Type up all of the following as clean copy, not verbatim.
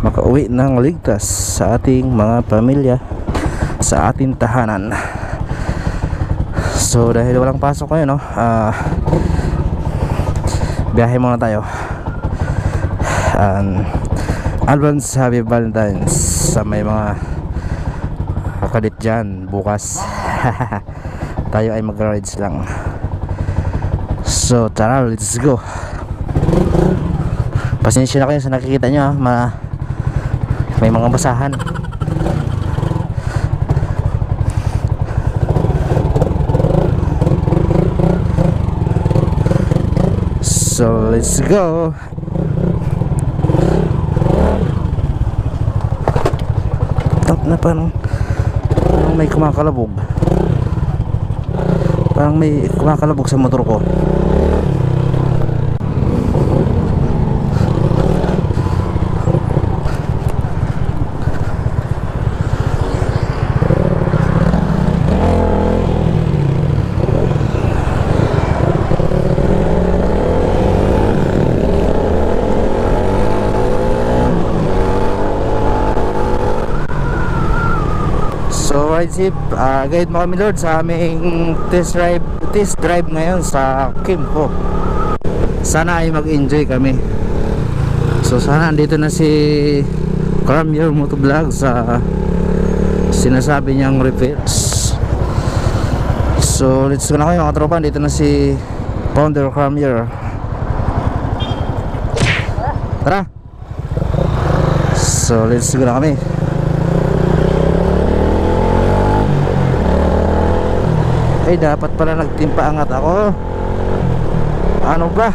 Makauwi ng ligtas sa ating mga pamilya, sa ating tahanan. So dahil walang pasok ngayon, biyahe muna tayo. Advance Happy Valentine's sa may mga kakadit dyan bukas. Tayo ay mag-rides lang. So tara, let's go. Pasensya na kayo sa nakikita nyo, may mga basahan. So let's go. Tap na, parang may kumakalabog. Parang may kumakalabog sa motor ko. So ride safe, guide mo kami Lord sa aming test drive ngayon sa Kimco. Sana ay mag-enjoy kami. So sana andito na si Cramier Motovlog sa sinasabi niyang repairs. So let's go na kayo mga tropa. Dito na si Founder Cramier. Tara. So let's go na kami. Ay, dapat pala nagtimpa angat ako. Ano ba?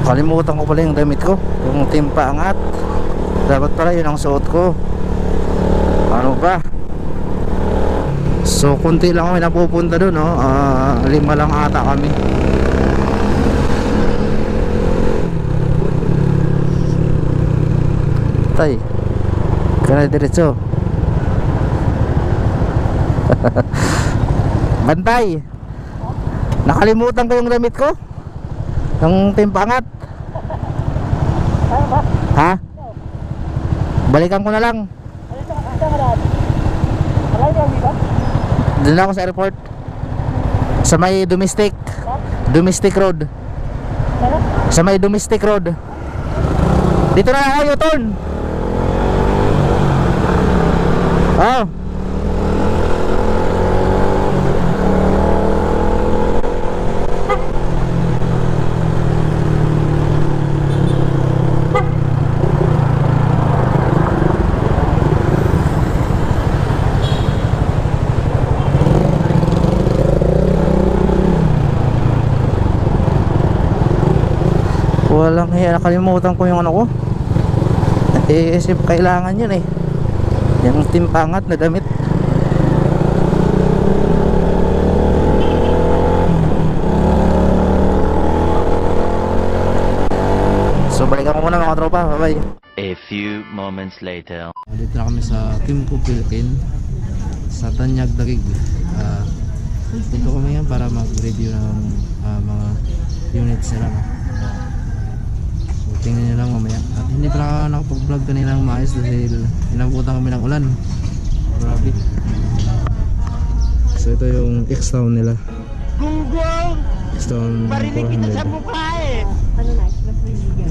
Kalimutan ko pala yung damit ko, yung timpa angat. Dapat pala yun ang suot ko. Ano ba? So kunti lang kami napupunta doon, no? 5 lang ata kami. Tay, kaya diretso. Bantay. Nakalimutan ko yung damit ko. Yung timpangat. Ha? Balikan ko na lang. Doon ako sa airport. Sa may domestic road. Sa may domestic road. Dito na ako, U-turn. Oh. Walang hiya, nakalimutan ko yung ano ko. Isip kailangan yun eh. Yung timpangat na damit. So balikan ko muna mga tropa. Bye bye. A few moments later. Dito na kami sa Kimco Philippine sa Tanyag Dagig. Dito kami yan para mag-review ng mga units nila. So tingnan nyo lang mamaya. At hindi pala nakapag-vlog kanina ng maayos dahil inabutan kami ng ulan. Grabe. So ito yung X-Town nila. X-Town 400. Ano na, express bigyan.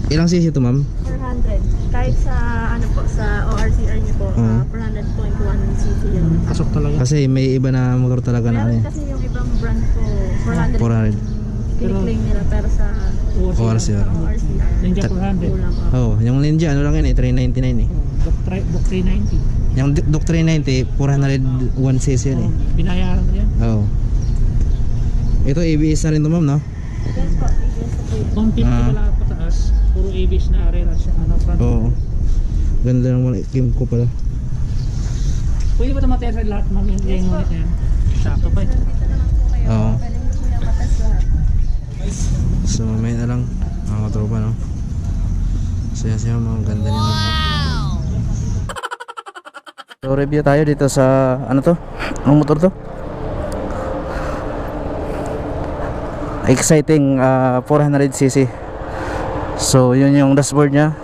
Ilang cc ito ma'am? 400. Kahit sa ano po sa ORCR niyo po, 400.1 cc yun. Pasok talaga. Kasi may iba na motor talaga na ano Meron eh. kasi yung ibang brand po, 400. 400. Kiniklaim nila pero sa ORCR. Ninja 400. kulang. Oh, yung Ninja ano lang yun eh, 399 eh. Doc 390. Yung Doc 390, 401cc yun eh. Binayaran mo yan. Oh. Ito ABS na rin to ma'am, no? Yes po, ABS po yun. Kung 50 wala pataas, puro ABS na arera siya. Ano, front. Oo. Ganda ng mga Kimco pala. Pwede ba ito matesa lahat ma'am yung unit na yan? Sakto ba eh? Dito naman po kayo. Oo. Galing niyo po yung katas lahat. So mamaya na lang mga katropa, no? So yan siya, mga ganda niya. So review tayo dito sa ano to? Anong motor to? Exciting 400cc. So yun yung dashboard niya.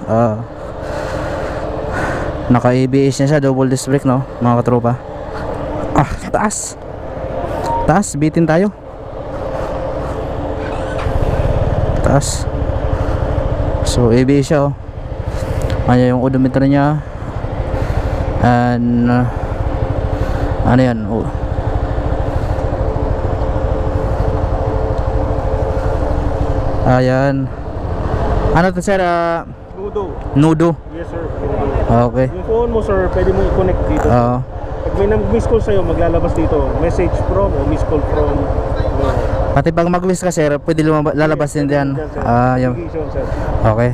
Naka ABS niya siya, double disc brake, no mga katropa. Taas. Taas, bitin tayo. Taas. So ABS siya, oh. Ayan yung odometer niya. And ano yan, oh. Ayan. Ano to sir? Nudo. Nudo. Yes sir. Okay. Yung phone mo sir, pwede mo i-connect dito. Pag may nag-miss call sa'yo, maglalabas dito. Message from o miss call from. Pati pag mag-wish ka sir, pwede lalabas din diyan. Yung Application, sir. okay.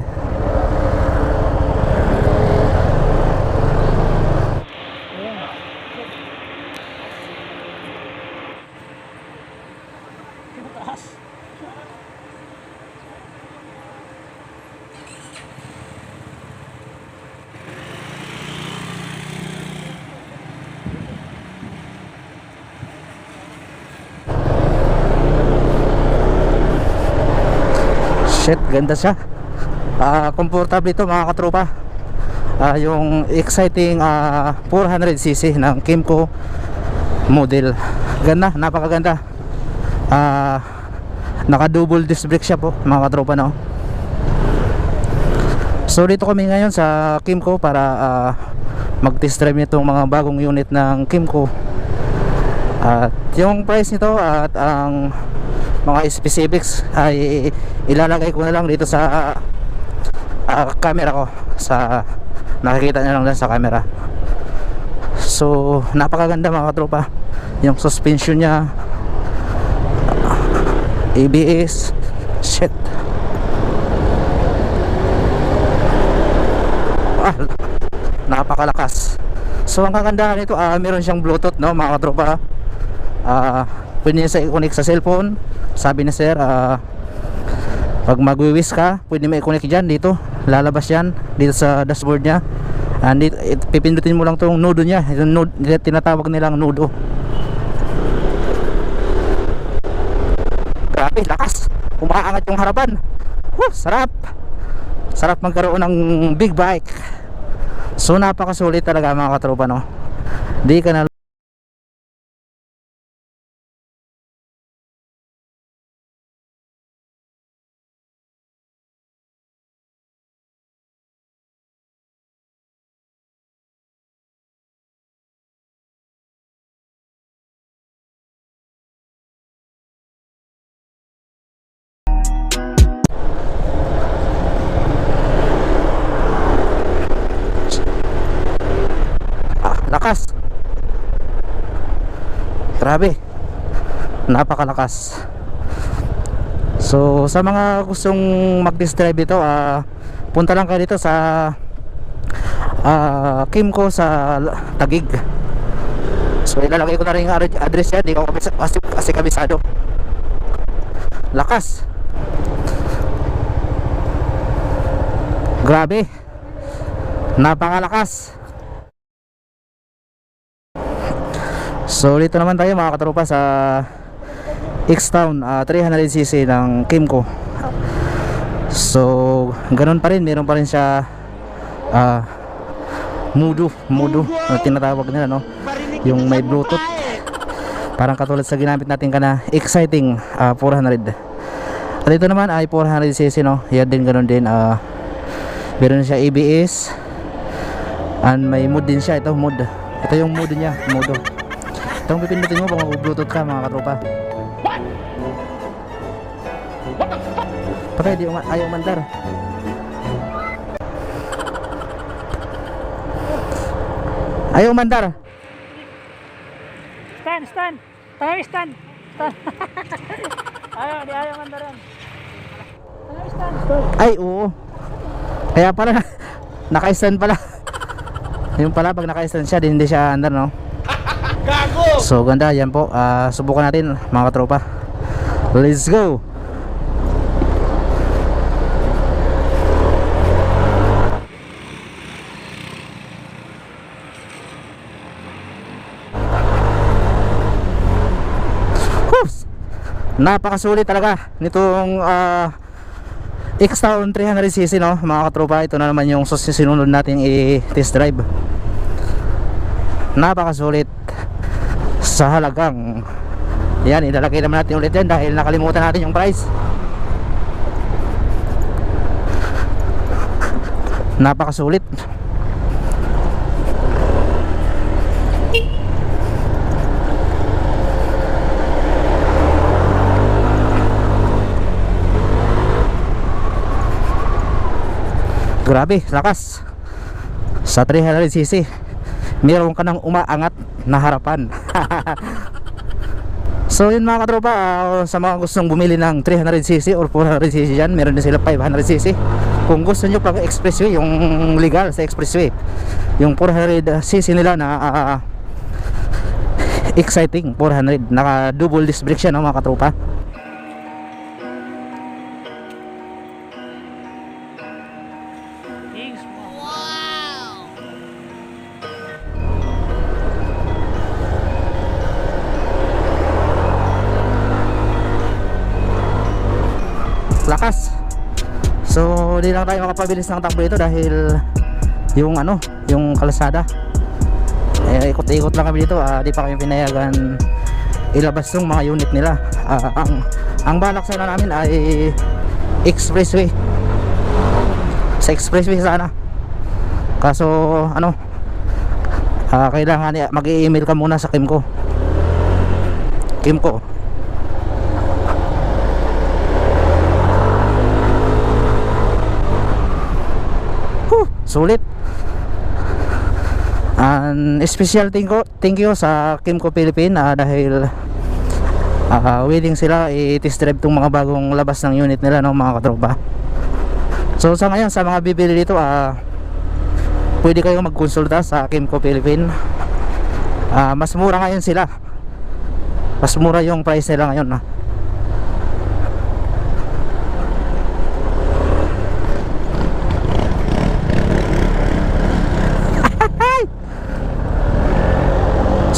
Shit, ganda siya. Comfortable ito mga katropa. Yung exciting 400cc ng Kimco model. Ganda, napakaganda. Naka double disc brake siya po mga katropa, no? So dito kami ngayon sa Kimco para mag test drive nitong mga bagong unit ng Kimco. At yung price nito at ang mga specifics ay ilalagay ko na lang dito sa camera ko, sa nakikita nyo lang sa camera. So napakaganda mga katropa. Yung suspension nya, ABS, shit, napakalakas. So ang kagandahan nito, meron siyang Bluetooth, no mga katropa. Pwede nyo i-connect sa cellphone. Sabi na sir, pag magwiwis ka, pwede mo i-connect dyan dito. Lalabas yan dito sa dashboard nya. And pipindutin mo lang tong nudo nya. Yung nudo, tinatawag nilang nudo. Grabe, lakas. Umaangat yung harapan. Sarap. Sarap magkaroon ng big bike. So napakasulit talaga mga katropa, no? Di ka na lakas. Grabe, napakalakas. So sa mga gustong mag-test drive ito, punta lang kayo dito sa Kimco sa Taguig. So ilalagay ko na rin yung address yan, di ko kasi kabisado. Lakas, grabe, napakalakas. So dito naman tayo mga katropa sa X-Town, 300cc ng Kimco. So ganun pa rin, meron pa rin siya Modo na tinatawag nila, no? Yung may Bluetooth, parang katulad sa ginamit natin kana Exciting 400. At ito naman ay 400cc, no? Yan din, ganun din. Meron siya ABS and may mood din siya. Ito mood, ito yung mood niya, modo. Itong pipindutin mo pag mag-Bluetooth ka mga katropa. Patay, di ayaw mandar. Ayaw mandar. Stand. Tayo stand. Ayaw mandaran. Tayo stand. Ay, oo. Kaya pala naka-stand pala. Yung pala pag naka-stand siya, hindi siya andar, no? Gago! So ganda, yan po. Subukan natin mga katropa. Let's go. Napakasulit talaga nitong X-Town 300cc, no mga katropa. Ito na naman yung sinunod natin i-test drive. Napakasulit sa halagang yan, ilalagay naman natin ulit yan dahil nakalimutan natin yung price. Napakasulit. Grabe, lakas. Sa 300cc meron ka nang umaangat na harapan. So yun mga katropa, sa mga gustong bumili ng 300cc or 400cc dyan, meron din sila 500cc. Kung gusto nyo pag expressway, yung legal sa expressway, yung 400cc nila na Exciting 400, naka double disc brake siya, no mga katropa. Lakas. So di lang tayo makapabilis ng takbo ito dahil yung yung kalsada, ikot-ikot lang kami dito. Di pa kami pinayagan ilabas yung mga unit nila. Ang balak sana namin ay expressway, sa expressway sana, kaso kailangan mag-i-email ka muna sa Kimco. Sulit. And special thank you sa Kimco Philippines dahil willing sila i-test drive tong mga bagong labas ng unit nila, no mga katropa. So sa ngayon, sa mga bibili dito, pwede kayong magkonsulta sa Kimco Philippines. Mas mura ngayon sila, mas mura yung price nila ngayon, no?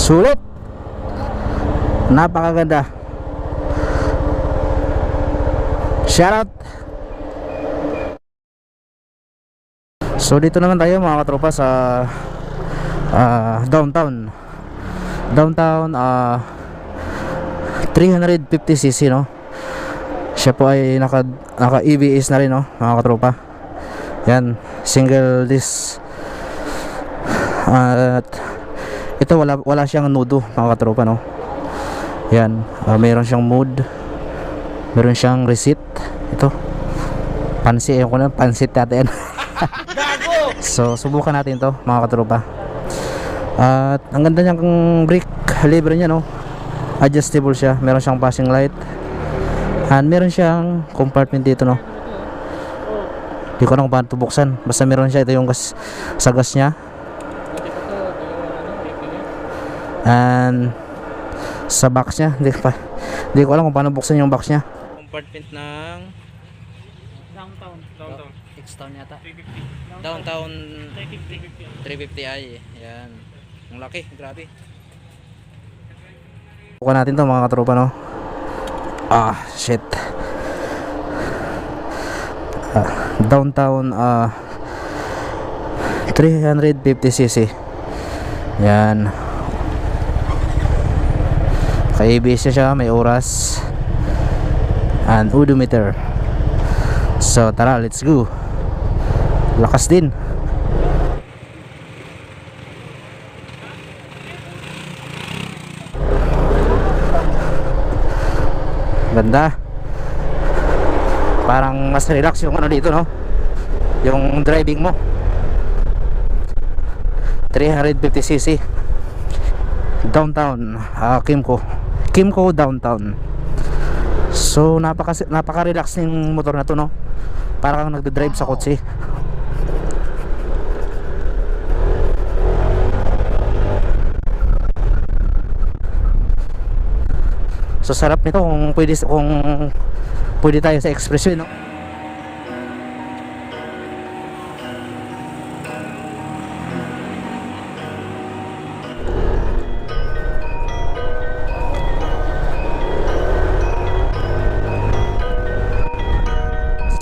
Sulit. Napakaganda. Shoutout. So dito naman tayo mga katropa sa downtown 350cc, no. Siya po ay naka EBS na rin, no mga katropa. Yan, single disc. At ito wala siyang nudo mga katropa, no. Yan, meron siyang mode, meron siyang receipt. Ito pansit, ayun ko na, pansit natin. So subukan natin to mga katropa. At ang ganda niyang brake lever niya, no. Adjustable siya, meron siyang passing light. And meron siyang compartment dito, no. Di ko lang paano ito buksan. Basta meron siya. Ito yung gas, sa gas niya. And sa box niya, di ko alam kung paano buksan yung box niya. Compartment ng Downtown. X-Town yata. Downtown 350i. Yan. Ang laki, grabe. Bukan natin to mga katropa, no. Shit. Downtown 350cc. Yan. Ka-ABS siya, may oras and odometer. So tara, let's go. Lakas din. Ganda. Parang mas relax yung ano dito, no, yung driving mo. 350cc Downtown Kimco Downtown. So napaka-relax ng motor na to, no. Parang nagde-drive sa kotse. So sarap nito kung pwede tayo sa expressway, no.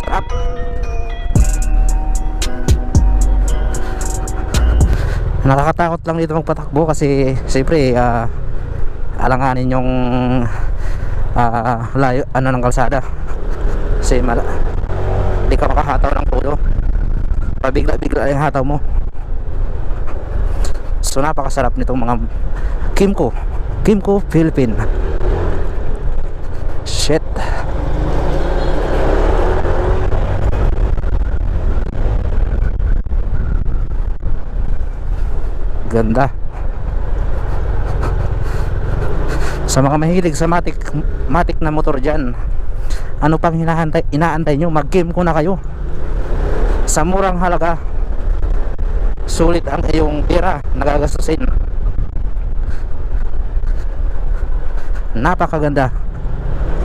Sarap. Nakakatakot lang dito magpatakbo kasi siyempre alanganin yung layo ng kalsada. Kasi di ka makahataw ng todo. Pabigla-bigla yung hataw mo. So napakasarap nitong mga Kimco Philippine. Shit. Ganda. Sa mga mahilig sa matic na motor dyan, ano pang inaantay nyo? Mag-Kimco na kayo. Sa murang halaga, sulit ang iyong pera nagagastusin. Napakaganda.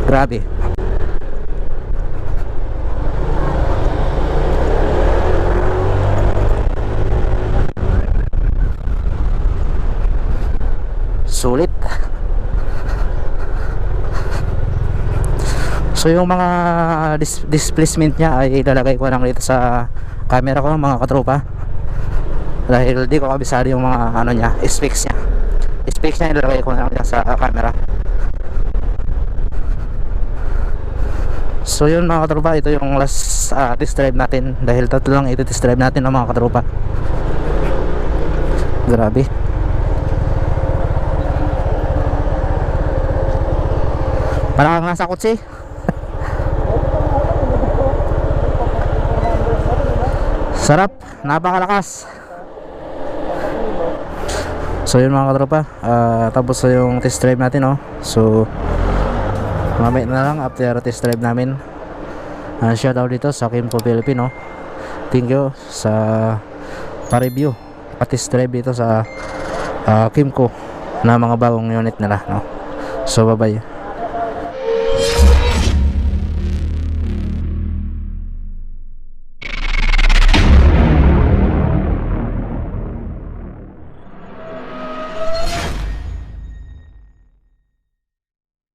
Grabe. Sulit. So yung mga displacement niya ay ilalagay ko lang dito sa camera ko, mga katropa, dahil di ko kabisado yung mga ano niya, specs niya ilalagay ko lang sa camera. So yun mga katropa, ito yung last test drive natin, dahil tatlo lang ito test drive natin ng mga katropa. Grabe. Parang nasa kotse. Sarap, napakalakas. So yun mga katropa, tapos yung test drive natin, no. So mamaya na lang after test drive namin. Shoutout dito sa Kimco Philippine, no. Thank you sa pa-review, pa-test drive dito sa Kimco na mga bagong unit nila, no. So bye bye.